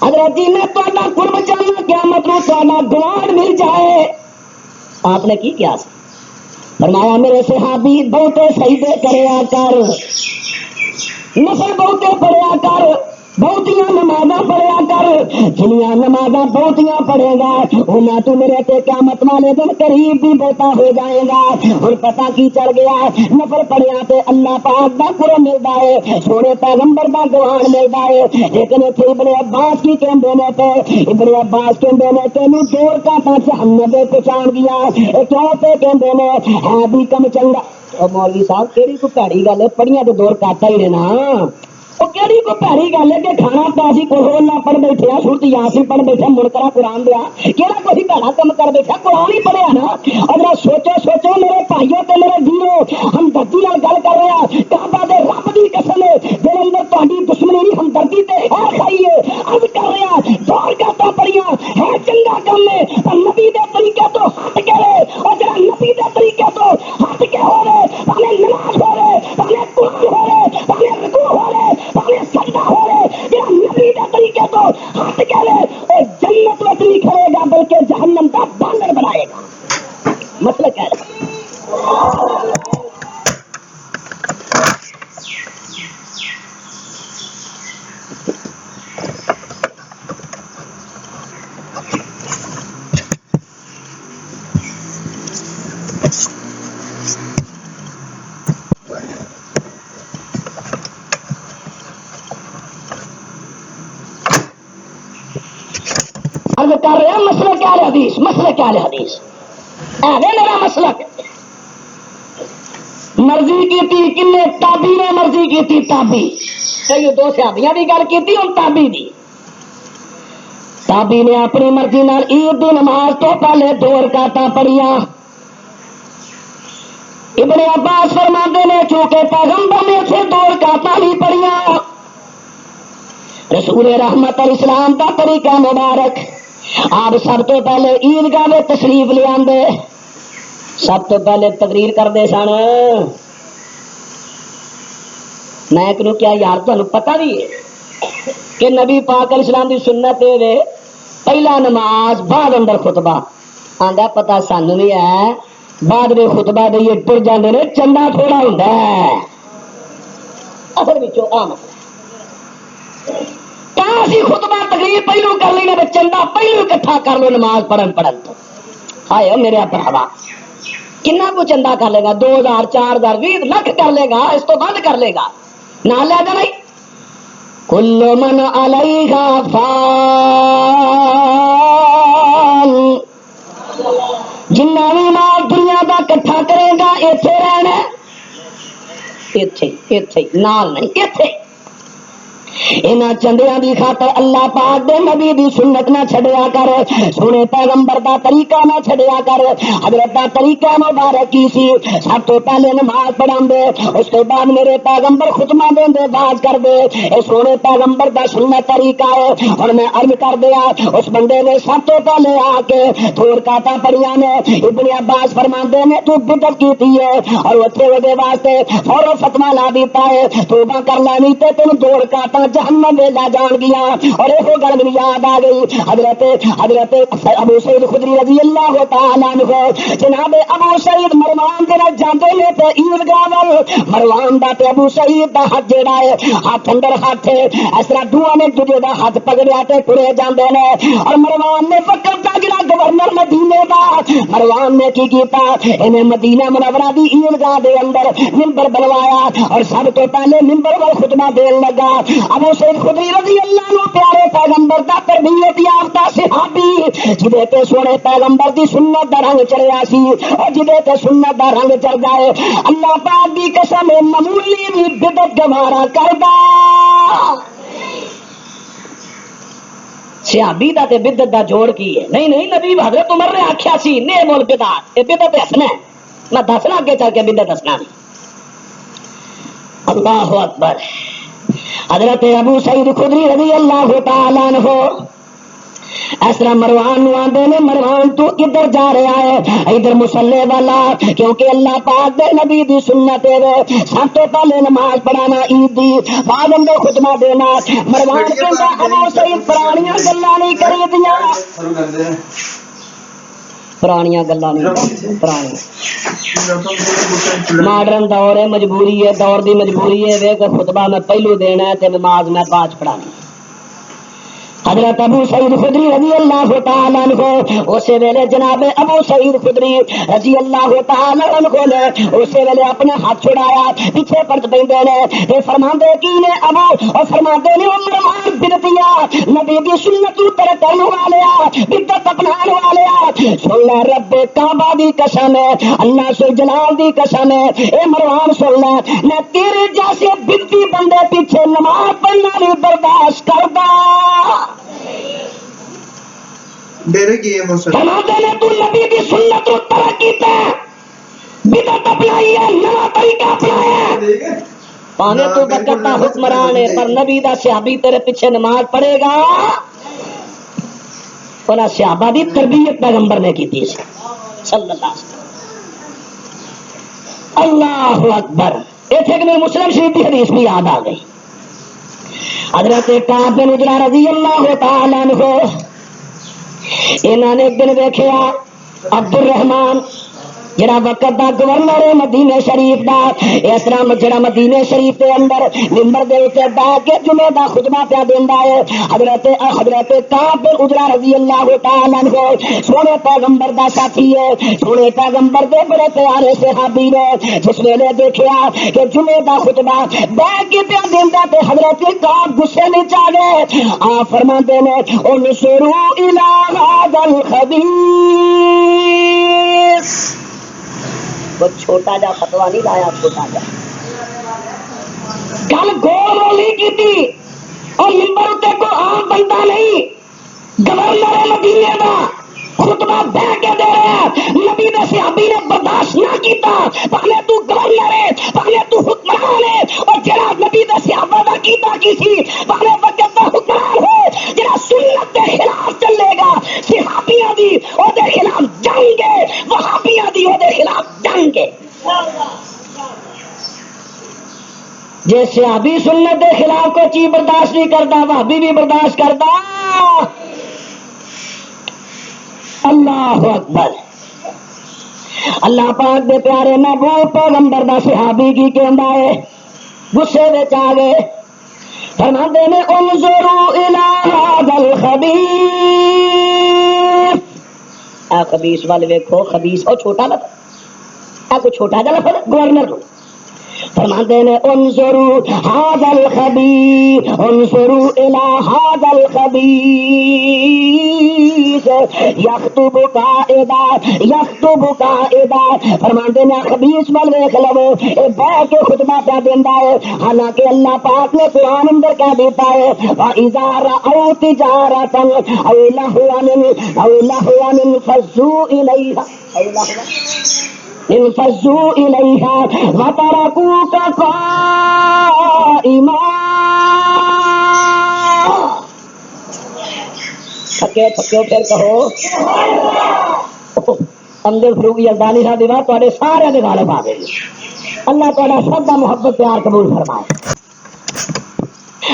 حضرت جی میں تہاڈا قرب چاہنا قیامت نوں تہاڈا گوارڈ مل جائے آپ نے کی کیا سی فرمایا میرے صحابی بہتے سجدے کریا کر نفل بہتے پڑھیا کر بہتیاں نمازاں پڑھیا کر، جنیاں نمازاں بہتیاں پڑھے گا انہاں تو میرے تے قیامت والے دن قریب بھی بہتا ہو جائے گا۔ اور پتہ کی چل گیا، نفل پڑھیا تے اللہ پاک دا قرب ملدا ہے، سونے پیغمبر دا گوان ملدا ہے۔ لیکن اتنے ابن عباس کی کہندے نے تے ابن عباس کہندے نے تینوں 2 رکعتاں جہنم دے پہنچان گیا، اے کیوں تے کہندے نے ہے بھی کم چنگا۔ او مولوی صاحب کیڑی کو پیڑی گل ہے، پڑھیاں تے 2 رکعتاں ہی نے نا، وہ کہڑی کو پیڑی گل ہے کہ کھانا پاسی کو اللہ پڑھ بیٹھے سورت یاسین پڑھ بیٹھے منکرا قرآن دیا کہڑا کوئی بھڑا کم کر بیٹھا، قرآن ہی پڑھیا نا۔ اور سوچو میرے بھائیوں تے میرے ویرو، ہمدردی نال گل کر رہا، کعبہ دے رب دی قسم ہے جے اندر تہاڈی دشمنی نہیں ہمدردی تے ہے کھائیے اب کر رہا، 2 رکعتاں پڑھیاں ہے چنگا کم ہے، پر نبی دے طریقے تو ہٹ کے اور جڑا نبی دے طریقے تو ہٹ کے ہو رہے، بھاوے نماز ہو رہے، بھاوے قرآن ہو رہے، بھاوے رکوع ہو رہے، بھاوے سجدہ ہو رہے، جڑا نبی دے طریقے تو ہٹ کے او جنت وچ نہیں کھڑے گا بلکہ جہنم کا بانر بنائے گا۔ مسئلہ کیا ہے؟ عرض کر رہے ہیں مسئلہ کیا ہے حدیث، مسئلہ کیا ہے حدیث ہے میرا مسئلہ۔ مرضی کی تھی کنے تابی نے مرضی کی تھی، تابی کئی 2 صحابیاں بھی گل کی تھی، ہن تابی دی تابی نے اپنی مرضی نال عید دی نماز تو پہلے 2 رکعتاں پڑھیاں۔ ابن عباس فرماتے نے چونکہ پیغمبر نے اسے 2 رکعتاں ہی پڑھیاں، رسول رحمت الاسلام کا طریقہ مبارک، آپ سب تو پہلے عیدگاہ میں تشریف لے آندے، سب تو پہلے تقریر کرتے سن۔ میں ایک نو کیا یار تمہیں پتہ بھی ہے کہ نبی پاک علیہ السلام کی سنت ہے پہلا نماز بعد اندر خطبہ، آندا پتہ سانو بھی ہے بعد میں خطبہ دئیے ٹر جاندے نے، چندہ تھوڑا ہوندا ہے اصل وچوں عام اسی خطبہ تقریر پہلو کر لینا، چندہ پہلو اکٹھا کر لو نماز پڑھن تو ہائے میرے بھراوا کنا کو چندہ کر لے گا، 2000 4000 20 لاکھ کر لے گا، اس تو بند کر لے گا نہ لے جا نہیں۔ کل من علیہا فان، جنہ بھی مال دنیا دا کٹھا کرے گا ایتھے رہنا، ایتھے نال نہیں، ایتھے انہاں چندیاں دی خاطر اللہ پاک دے نبی دی سنت نہ چھڈیا کر، سونے پیغمبر دا طریقہ نہ چھڈیا کر۔ حضرت دا طریقہ مبارک کی سی، سب تو پہلے نماز پڑھاندے، اس تو بعد میرے پیغمبر خطبہ دیندے باز کر دے، اے سونے پیغمبر دا سنت طریقہ ہے۔ اور میں عرض کر دیا اس بندے نے سب تو پہلے آ کے 2 رکعتاں پڑھیاں نے، ابن عباس فرماندے نے تو بدعت کیتی ہے، اور اوتھے دے واسطے فوراً فتوی لا دیتا ہے توبہ کر لینی تے تینوں 2 رکعتاں جہنم میں لا جان گیا۔ اور یہ گل میری یاد آ گئی، حضرت ابو سعید خدری رضی اللہ تعالی عنہ، جناب ابو سعید مروان دے نال جاندے نے تے عیدگاہ ول، مروان دا تے ابو سعید دا ہاتھ جڑا ہے ہاتھ اندر ہاتھ ہے، اس طرح دوواں نے دوجے دا ہاتھ پکڑیا تے ٹرے جاندے نے۔ اور مروان نے وقت دا جڑا گورنر مدینے دا، مروان نے کی کیتا، انہیں مدینہ منورہ دی عیدگاہ دے اندر منبر بنوایا اور سب تو پہلے منبر ول خطبہ دین لگا۔ ابو سعید خدری رضی اللہ عنہ پیارے پیغمبر دا تربیت یافتہ صحابی، جدے تے سونے پیغمبر دی سنت دا رنگ چڑھیا سی، اور جدے تے سنت دا رنگ چڑھ جائے اللہ پاک دی قسم معمولی بھی بدعت گوارا کردا۔ صحابی دا تے بدعت دا جوڑ کی ہے؟ نہیں نبی حضرت عمر نے آکھیا سی نے مول بدعت، اے بدعت حسن ہے، میں دسنا اگے چل کے بدعت دسنا نہیں۔ اللہ اکبر۔ حضرت ابو سعید خدری رضی اللہ تعالی عنہ اس طرح مروان نو آندے نے، مروان تو ادھر جا رہا ہے ادھر مصلی والا، کیونکہ اللہ پاک دے نبی دی سنت ہے سب تو پہلے نماز پڑھانا عید دی، بعد اندر خطبہ دینا۔ مروان کہندا ابو سعید پرانیاں گلاں نہیں کری دیاں، پرانیاں گلاں نہیں، پرانی ماڈرن دور ہے، مجبوری ہے، دور دی مجبوری ہے، ویکھ خطبہ میں پہلو دینا ہے تے نماز میں بعد پڑھانی۔ حضرت ابو سعید خدری رضی اللہ تعالیٰ عنہ اسی ویلے جناب ابو سعید خدری رضی اللہ تعالیٰ عنہ نے اسی ویلے اپنے ہاتھ چھڑایا پیچھے پرت پیندے نے تے فرماندے کی نے ابو اور فرماندے نے عمر مان بدتیا نبی کی سنت ترک کرنے والے بدت اپنانے والے سن لے رب کعبہ دی قسم ہے اللہ سے جلال دی قسم ہے اے مروان سن لے میں تیرے جیسے بدتی بندے پیچھے نماز پڑھنا نہیں برداشت کردا ڈیرے کی ہے فرماتے نے تو نبی کی سنت کو ترک کیتا ہے بدعت اپنائی ہے نیا طریقہ اپنایا ہے پانے تو بکتا حکمران ہے پر نبی دا صحابی تیرے پیچھے نماز پڑھے گا انہاں صحابہ دی تربیت پیغمبر نے کی تھی صلی اللہ علیہ وسلم اللہ اکبر ایتھے کہ مسلم شریف کی حدیث بھی یاد آ گئی حضرت کعب بن عجرہ رضی اللہ تعالیٰ عنہ انہوں نے ایک دن دیکھا عبد الرحمان جڑا وقت دا گورنر مدینے شریف دا اس طرح جڑا مدینے شریف دے اندر منبر دے اوتے بیٹھ کے جمعے دا خطبہ پیا دیندا ہے حضرت کعب بن عجرہ رضی اللہ تعالی عنہ سونے پیغمبر دا ساتھی ہے سونے پیغمبر دے بڑے پیارے صحابی نے جس ویلے دیکھا کہ جمعے دا خطبہ بیٹھ کے پیا دیندا تے حضرت کعب غصے وچ آ گئے آ فرماندے نے انصروا الی ھذا الخبیث وہ چھوٹا جا فتوا نہیں لایا چھوٹا جا گل گول رولی کی تھی اور ممبر اتنے کو عام بندہ نہیں گورنر مدینے دا خطبہ بہ کے دے رہا نبی دے صحابی نے برداشت نہ کیتا پہلے تو گورنر ہے پہلے تو حکمران ہے اور جڑا نبی دے صحابہ دا کیتا کسی پہلے وقت دا حکمران ہے جڑا سنت دے خلاف چلے گا صحابیاں دی او دے خلاف جنگ ہے وہابیاں دی او دے خلاف جنگ ہے جے صحابی سنت دے خلاف کوئی چیز برداشت نہیں کرتا وہابی بھی برداشت کرتا اللہ اکبر اللہ پاک دے پیارے محبوب پیغمبر دا صحابی کی کہندا ہے غصے وچ آ گئے فرماندے نے انظروا الی ھذا الخبیث اے خبیث والے ویکھو خبیث او چھوٹا لفظ اے کوئی چھوٹا جا لفظ گورنر فرماندے نے انظروا ھذا الخبیث انظروا الی ھذا الخبیث یخطب قائدا فرماندے نے خبیث وال ویکھ لو اے بیٹھ کے خطبہ پہ دیندا ہے حالانکہ اللہ پاک نے قرآن اندر کہہ دیتا ہے وَإِذَا رَأَوْا تِجَارَةً أَوْ لَهْوًا انفضوا إِلَيْهَا وَتَرَكُوكَ قَائِمًا تھکے تھکے پھر کہو امجد فروغی یزدانی صاحب دی بات تواڈے سارے دے غالب آ گئی اللہ تعالیٰ سب دا محبت پیار قبول فرمائے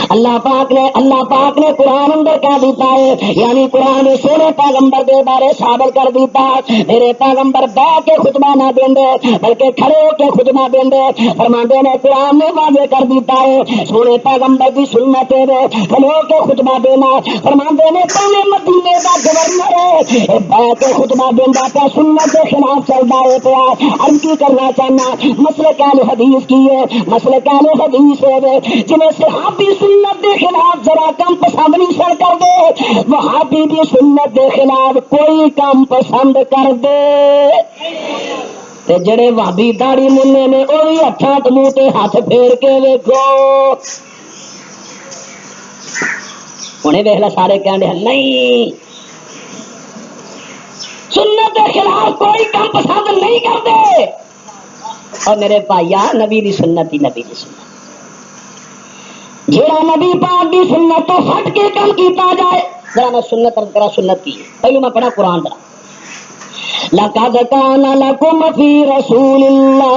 اللہ پاک نے قرآن اندر کہہ دیتا ہے یعنی قرآن سونے پیغمبر دے بارے ثابت کر دیتا میرے پیغمبر بیٹھ کے خطبہ نہ دیندے بلکہ کھڑے ہو کے خطبہ دیندے فرماندے نے قرآن نے واضح کر دیتا ہے سونے پیغمبر کی سنت ہے کھڑے ہو کے خطبہ دینا فرماندے نے پہلے مدینے دا گورنر ہے بیٹھ کے خطبہ دیندا پیا سنت کے خلاف چلدا ہے پیا ہم کی کرنا چاہنا مسلک اہل حدیث کی ہے مسلک اہل حدیث ہے جنہیں صحابی سنت دے خلاف ذرا کم پسند نہیں سر کر دے وہابی بھی سنت دے خلاف کوئی کم پسند کر دے تے جڑے وہابی داڑھی ملنے نے وہ بھی ہاتھاں تے منہ تے ہاتھ پھیر کے ویکھو ہنے ویکھ لے سارے کہندے نہیں سنت دے خلاف کوئی کم پسند نہیں کرتے اور میرے بھائیا نبی دی سنت ہی نبی دی سنت جیڑا نبی پاک دی سنت تو ہٹ کے کم کیتا جائے ذرا میں سنت عرض کرا سنت کی پہلو میں پڑھا قرآن ذرا لَقَدْ كَانَ لَكُمْ فِي رَسُولِ اللَّهِ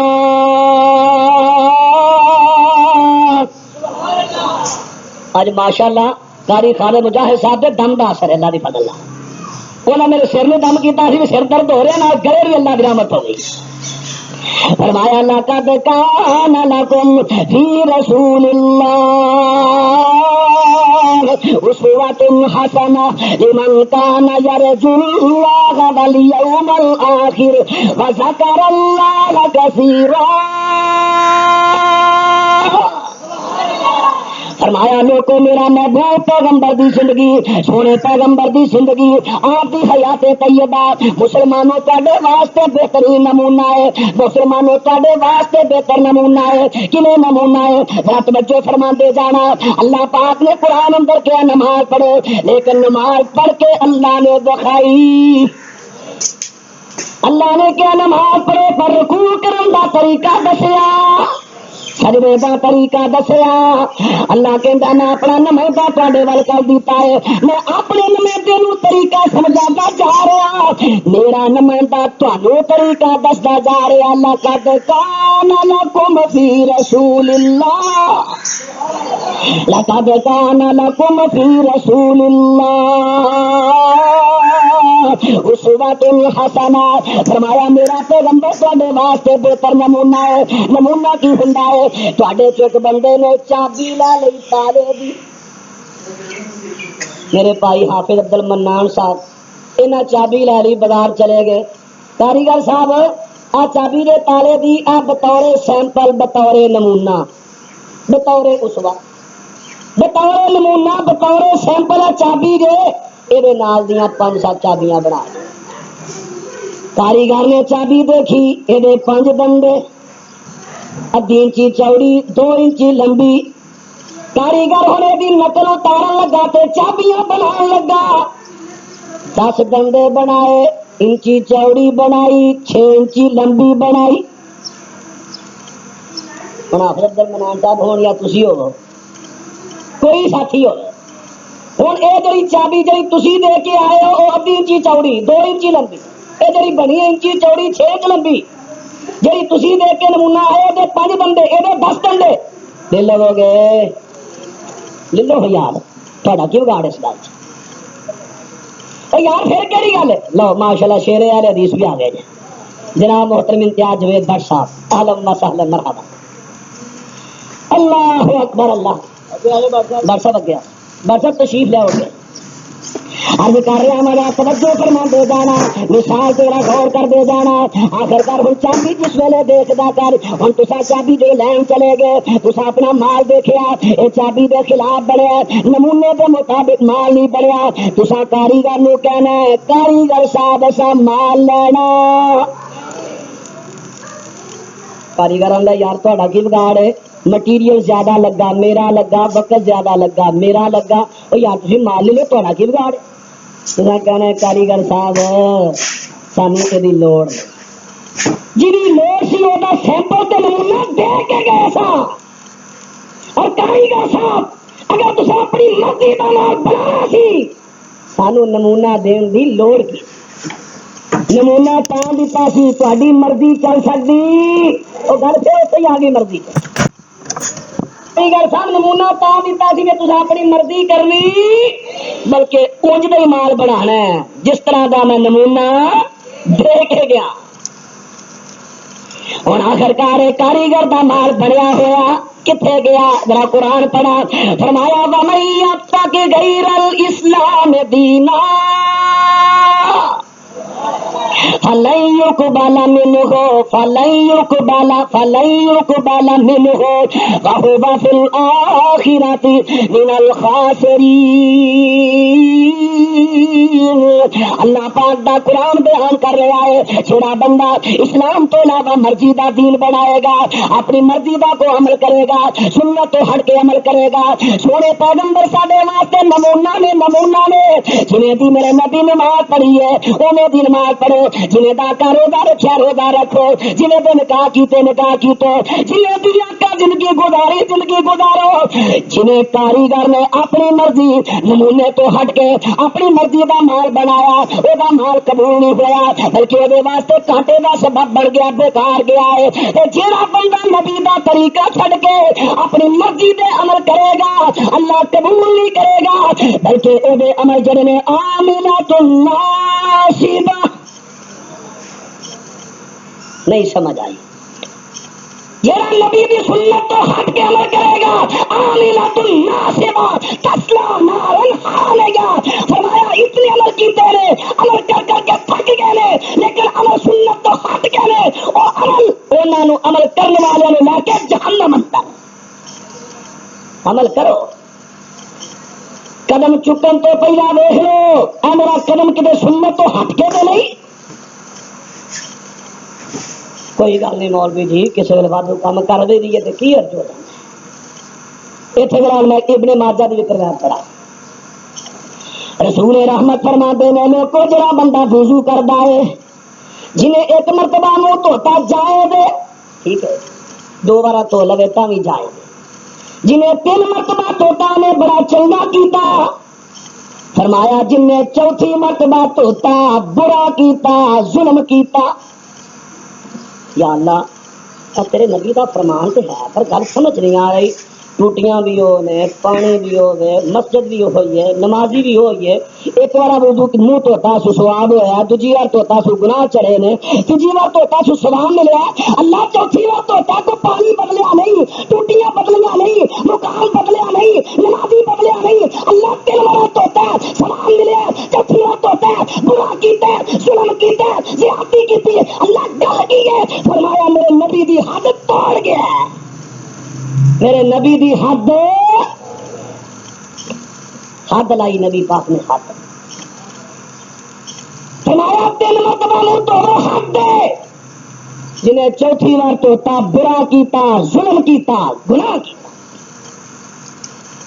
آج ماشاءاللہ قاری خالد مجاہد صاحب دے دم دا اثر ہے اللہ دی فضل اللہ انہاں میرے سر میں دم کیتا سی سر درد ہو رہا نال گلے بھی اللہ دی رحمت ہو گئی فرمایا لقد کان لکم فی رسول اللہ اسوۃ حسنہ لمن کان یرجو اللہ والیوم الآخر وذکر اللہ کثیرا. فرمایا لوگوں میرا محبوب پیغمبر دی زندگی سونے پیغمبر دی زندگی آپ دی حیات طیبہ مسلمانوں تواڈے واسطے بہترین نمونہ ہے. مسلمانوں تواڈے واسطے بہتر نمونہ ہے. کنے نمونہ ہے رات بچوں فرماندے جانا اللہ پاک نے قرآن اندر کیا نماز پڑھو لیکن نماز پڑھ کے اللہ نے دکھائی. اللہ نے کیا نماز پڑھے پر رکوع کرن دا طریقہ دسیا سجدے دا طریقہ دسیا. اللہ کہندا میں اپنا نمائندہ تواڈے ول کر دیتا ہے میں اپنے نمائندے نو طریقہ سمجھاتا جا رہا میرا نمائندہ تانوں طریقہ دسدا جا رہا. لقد کان لکم فی رسول اللہ لقد کان لکم فی رسول اللہ اسوۃ حسنہ. فرمایا میرا پیغمبر تواڈے واسطے بہتر نمونہ ہے. نمونہ کی ہوندا ہے تواڈے چ ایک بندے نے چابی لا لئی تالے دی. میرے بھائی حافظ عبد المنان صاحب انہاں چابی لے لی بازار چلے گئے. کاریگر صاحب آ چابی دے تالے دی آ بطور سیمپل بطور نمونہ بطور اسوہ بطور نمونہ بطور سیمپل آ چابی دے یہ نال دیاں 5-7 چابیاں بنا دی. کاریگر نے چابی دیکھی یہ 5 ڈنڈے ادھی انچی چوڑی 2 انچی لمبی. کاریگر ہونے دی نقل اتارن لگا تے چابیاں بنان لگا. 10 ڈنڈے بنائے انچی چوڑی بنائی 6 انچی لمبی بنائی. حافظ عبد المنان صاحب ہون یا تسی ہو کوئی ساتھی ہو ہوں یہ جی چابی جی تھی دے کے آئے ہو وہ ادھی انچی چوڑی 2 انچی لمبی یہ جی بنی انچی چوڑی 6 انچ لمبی جی تھی دے کے نمونہ آئے یہ 5 ڈنڈے یہ 10 ڈنڈے لے لو گے لے لو یار تھوڑا کیوں گاڑ اس گل یار پھر کہڑی گل ہے. لو ماشاء اللہ شیر والے حدیث بھی آ گئے جناب محترم امتیاز جوید بٹ صاحب اہلا وسہلا مرحبا. اللہ اکبر اللہ بٹ صاحب گیا بٹ صاحب تشریف لے گے ارد کر رہا ہمارا توجہ فرما دے جانا مثال تیرا غور کر دے جانا. آخر کار ہوں چابی جس ویلے دیکھدا کر ہوں تسا چابی جو لین چلے گئے تسا اپنا مال دیکھیا یہ چابی دے خلاف بنیا نمونے دے مطابق مال نہیں بنیا. تسا کاریگر نو کہنا ہے کاریگر صاحب اسا مال لینا. کاریگر آندا یار تہاڈا کی بگاڑ ہے مٹیریل زیادہ لگا میرا لگا وقت زیادہ لگا میرا لگا وہ یار تھی مال لے لو تھوڑا کی بگاڑ. تمہیں کہنا ہے کاریگر صاحب سانو یہ لوڑ جی لوڑ سی وہ سیمپل تو نمونہ دے کے گئے سا. اور کاریگر صاحب اگر تصا اپنی مرضی کا مال بنا سی سانو نمونہ دین دی لوڑ کی. نمونہ تا دیتا سی تہاڈی مرضی چل سکتی وہ گل پھر اتنے آ گئی مرضی سب نمونہ تا دیتا سی کہ تسا اپنی مرضی کرنی بلکہ اونج دا ہی مال بنانا ہے جس طرح دا میں نمونہ دے کے گیا. اور آخر کار کاریگر دا مال بنیا ہوا کتنے گیا ذرا قرآن پڑھا. فرمایا وَمَن يَبْتَغِ غَيْرَ الْإِسْلَامِ دِينًا فَلَن يُقْبَلَ مِنْهُ وَهُوَ فِي الْآخِرَةِ مِنَ الْخَاسِرِينَ. اللہ پاک دا قرآن بیان کر رہا ہے جڑا بندہ اسلام تو علاوہ مرضی دا دین بنائے گا اپنی مرضی دا کو عمل کرے گا سنت تو ہٹ کے عمل کرے گا. سونے پیغمبر ساڈے واسطے نمونہ نے جنہیں دی میرے نبی نماز پڑھی ہے انہیں دی نماز پڑھو جنہیں دا کا روزہ رکھا روزہ رکھو جنہیں دے نکاح کیتے جنہیں دی آقا زندگی گزارو. جنہیں کاریگر نے اپنی مرضی نمونے تو ہٹ کے اپنی مرضی دا مال بنایا وہ دا مال قبول نہیں ہوا بلکہ وہ واسطے کانٹے دا سبب بن گیا بیکار گیا ہے. جہاں بندہ نبی دا طریقہ چھڈ کے اپنی مرضی دے عمل کرے گا اللہ قبول نہیں کرے گا بلکہ وہ عمل جڑے نے عاملۃ ناصبہ نہیں سمجھ آئی. جڑا نبی دی سنت تو ہٹ کے عمل کرے گا عاملۃ ناصبہ تصلی نارا حامیا. فرمایا اتنے عمل کیتے نے، عمل کر کر کے تھک گئے نے، لیکن عمل سنت تو ہٹ گئے نے، اور عمل انہاں نو عمل کرنے والے نو لے کے جہنم اندر. عمل کرو، قدم چکن تو پہلا دیکھ لو اے میرا قدم کتے سنت تو ہٹ کے تو نہیں. کوئی گل نہیں مولوی جی کسی ویلے وادو کام کر دے دیے تو کی ارج ہو جائے. اتنے دوران میں ابن ماجہ کی ذکر پڑا. رسول رحمت فرماتے ہیں میں کو جڑا بندہ وضو کرتا ہے جنہیں ایک مرتبہ منہ دھوتا جائے دے ٹھیک ہے، دو بار تو لوے تا بھی جائے دے. جنہیں 3 مرتبہ دھوتا نے بڑا چنگا کیتا. فرمایا جن نے 4تھی مرتبہ دھوتا برا کیتا، ظلم کیتا. یا اللہ تیرے نبی کا فرمان تو ہے پر گل سمجھ نہیں آ رہی. ٹوٹیاں بھی ہو نے، پانی بھی ہو گئے، مسجد بھی ہوئی ہے، نمازی بھی ہوئی ہے. ایک بار وضو منہ دھوتا سو ثواب ہوا، دوجی بار دھوتا سو گناہ چڑھے نے، تیجی بار دھوتا سو ثواب ملیا. اللہ 4تھی بار دھوتا کو پانی بدلیا نہیں، ٹوٹیاں بدلیا نہیں، مقام بدلیا نہیں، نمازی بدلیا نہیں. اللہ 3 بار دھوتا ثواب ملیا، 4تھی بار دھوتا برا کیتا، ظلم کیتا، زیادتی کیتی. اللہ گل کی ہے فرمایا میرے نبی دی حد توڑ گیا ہے. میرے نبی دی حد لائی نبی پاک نے. حد فرمایا 3 مرتبہ منہ دھو حد دے. جنہیں 4تھی بار دھوتا برا کیتا، ظلم کیتا، گناہ کیتا.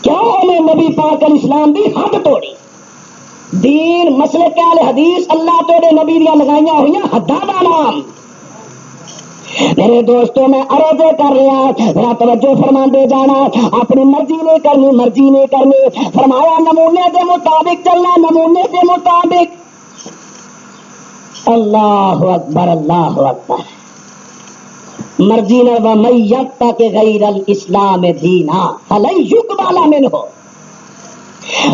کیوں انہیں نبی پاک علیہ السلام دی حد توڑی. دین مسلک اہل حدیث اللہ تیرے نبی دیا لگائیاں ہوئی حداں دا نام. میرے دوستوں میں عرض کر رہا ذرا توجہ فرما دے جانا. اپنی مرضی نہیں کرنی، مرضی نہیں کرنی. فرمایا نمونے کے مطابق چلنا، نمونے کے مطابق. اللہ اکبر اللہ اکبر. مرضی نہ ومن یتق غیر الاسلام دینا فلن یقبل منہ.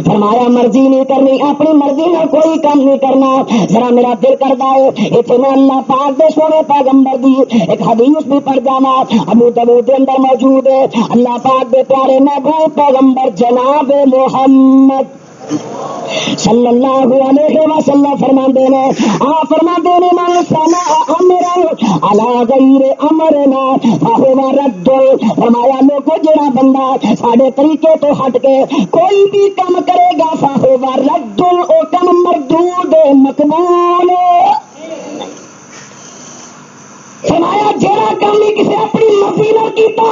فرمایا مرضی نہیں کرنی، اپنی مرضی میں کوئی کام نہیں کرنا. ذرا میرا دل کرتا ہے اتنے میں اللہ پاک دے سونے پیغمبر دی ایک حدیث بھی پڑھ جانا. ابو داؤد کے اندر موجود ہے. اللہ پاک دے پیارے محبوب پیغمبر جناب محمد صلی اللہ علیہ وسلم فرماندے نے، آپ فرماندے نے من سنا امرا علی غیر امرنا فہو رد. فرمایا لوگوں جڑا بندہ ساڈے طریقے تو ہٹ کے کوئی بھی کام کرے گا فہو رد، او کم مردود مقبول. فرمایا جڑا کام بھی کسی اپنی مرضی نہ کیتا،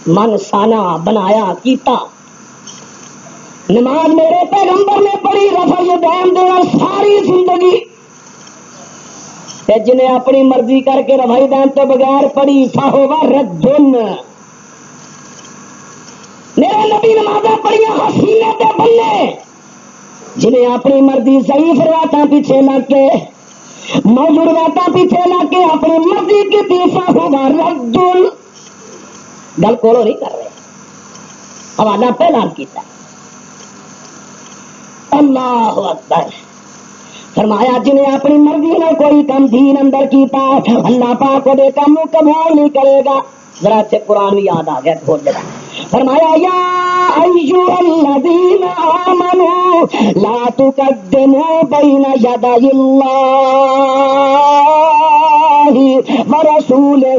من سانا بنایا کیتا. نماز میرے پیغمبر نے پڑھی رفع یدین دینا ساری زندگی. جنہیں اپنی مرضی کر کے رفع یدین تو بغیر پڑھی فہو رد. میرے نبی نمازاں پڑھیاں حسینے تے بننے. جنہیں اپنی مرضی ضعیف روایتاں پیچھے لگ کے، موجود روایتاں پیچھے لگ کے اپنی مرضی کی تھی فہو رد. گل کولو نہیں کر رہے، حوالہ پہلا کیتا. اللہ اکبر. فرمایا جنہیں اپنی مرضی نے کوئی کام دین اندر کیتا اللہ پاک دے کام قبول نہیں کرے گا. ذرا سے قرآن بھی یاد آ گیا کھول جگہ. فرمایا یا ایھا الذین آمنوا لا تقدموا بین یدی اللہ ورسولہ.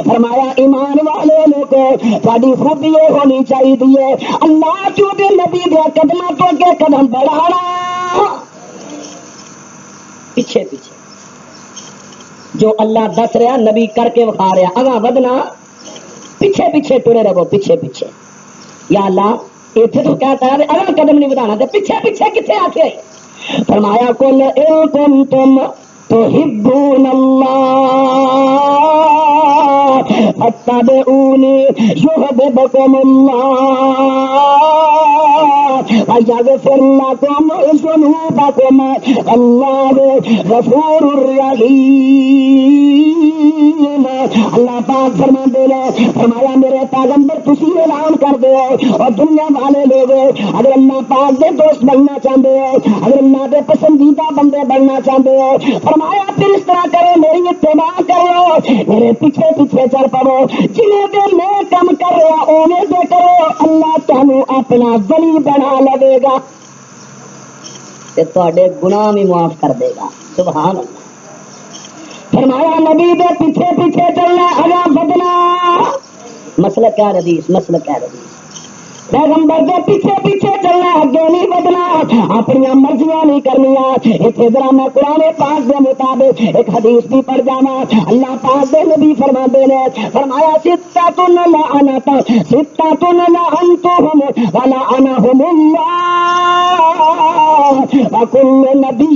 فرمایا ایمان والے لوگوں تھوڑی خوبی یہ ہونی چاہیے اللہ کے نبی دے قدموں تو اگے قدم بڑھانا. پیچھے پیچھے جو اللہ دس رہا نبی کر کے وکھا رہا اگاں ودنا، پیچھے پیچھے ٹرے رہو پیچھے پیچھے. یا اللہ اتنے تو کہتا ہے اگر قدم نہیں بتانا تو پیچھے پیچھے کتنے آ کے. فرمایا کل ان کنتم تحبون اللہ فاتبعونی یحببکم اللہ ویغفر لکم ذنوبکم اللہ غفور رحیم. اللہ پاک فرماتے ہیں فرمایا میرے پیغمبر تسی اعلان کر دو اور دنیا والے لوگ اگر اللہ پاک دے دوست بننا چاہتے ہو اگر اللہ دے پسندیدہ بندے بننا چاہتے ہو فرمایا پھر اس طرح کرو میری اتباع کرو میرے پیچھے پیچھے چل پڑو جنہیں دے میں کم کر رہا اونے دے کرو اللہ تانوں اپنا ولی بنا لے گا تے تواڈے گناہ بھی معاف کر دے گا سبحان اللہ فرمایا نبی دے پیچھے پیچھے چلنا اگا بدنا مسلک کیا حدیث مسلک کیا حدیث پیغمبر دے پیچھے پیچھے چلنا اگے نہیں بدنا اپنی مرضیاں نہیں کرنیاں اتنے ذرا میں قرآن پاک دے مطابق ایک حدیث بھی پڑھ جانا اللہ پاک دے نبی فرماتے نے فرمایا ستۃ لا انت ستۃ لا انتم ولا انہم اللہ وکل نبی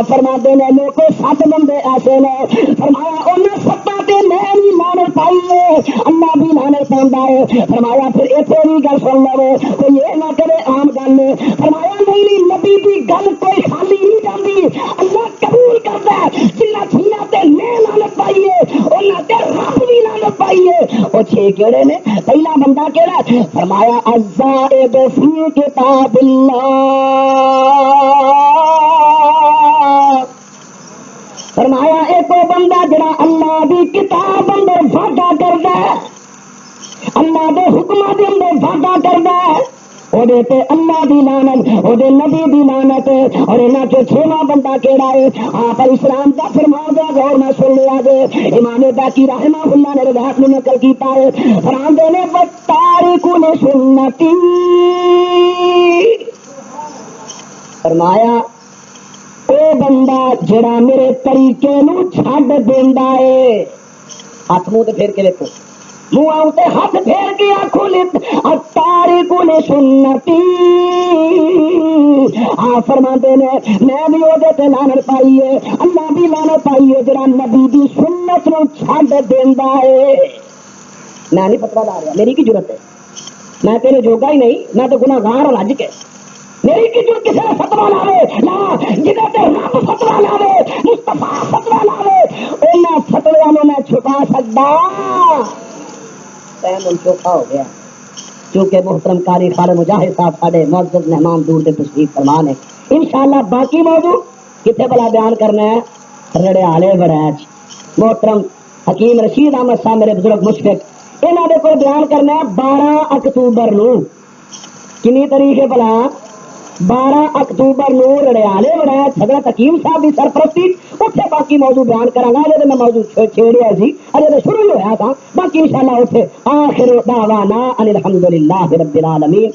فرماتے نے لوگوں 7 بندے ایسے نے فرمایا انہیں 7 تے میں نہیں لعنت پائی ہے اللہ بھی لعنت پاوندا ہے فرمایا پھر ایتھے بھی گل سن لو کوئی یہ نہ کرے عام گل فرمایا نہیں نبی دی گل کوئی خالی نہیں جاندی اللہ قبول کردا ہے جنہ چھینا تے میں لعنت پائی ہے انہاں تے رب بھی لعنت پائی ہے او 6 کیڑے نے پہلا بندہ کیڑا فرمایا الزائد فی کتاب اللہ فرمایا ایک بندہ جڑا اللہ دی کتاب اندر وعدہ کردا ہے اللہ دے حکماں دے اندر وعدہ کردا ہے اودے تے اللہ دی لعنت اودے نبی دی لعنت اور انہاں چ 6واں بندہ کیڑا ہے آپ اسلام دا فرمان دا غور نہ سن لیا جے امام باقی رحمہ اللہ نے روایت میں نقل کیتا ہے فرماندے نے تاریخ سنتی فرمایا او بندہ جڑا میرے طریقے نو چھڈ دیندا ہے ہاتھ منہ تے پھیر کے دیکھو منہ تے ہاتھ پھیر کے آنکھوں لت تاریخ سنتی فرماتے نے میں بھی وہ تے لعنت پائی ہے اللہ بھی لعنت پائی ہے جڑا نبی دی سنت نو چھڈ دیندا ہے میں نہیں فتویٰ لا رہا میری کی ضرورت ہے میں تیرے جوگا ہی نہیں میں تو گناہگار ہوں رج کے میری کی جو کسی نے فتویٰ لاوے لا جنہیں تے رب فتویٰ لاوے مصطفیٰ فتویٰ لاوے انہاں فتویاں نوں میں چھپا سکدا ٹائم ان چوکھا ہو گیا کیونکہ محترم قاری خالد مجاہد صاحب ساڈے معزز مہمان دور دے تشریف فرما نے انشاءاللہ باقی موضوع کتنے بلا بیان کرنا ہے رڑیالے وڑیچ محترم حکیم رشید احمد صاحب میرے بزرگ مشفق انہاں دے کول بیان کرنا ہے 12 اکتوبر نو کنی تاریخ ہے بلا 12 اکتوبر نو رڑیالے وڑیچ حضرت حکیم صاحب کی سرپرستی اتنے باقی موضوع بیان کروں گا اجے میں موضوع چھیڑیا سی اجے تو شروع ہی ہوا تھا باقی انشاءاللہ اتنے آخر دعوانا ان الحمدللہ رب العالمین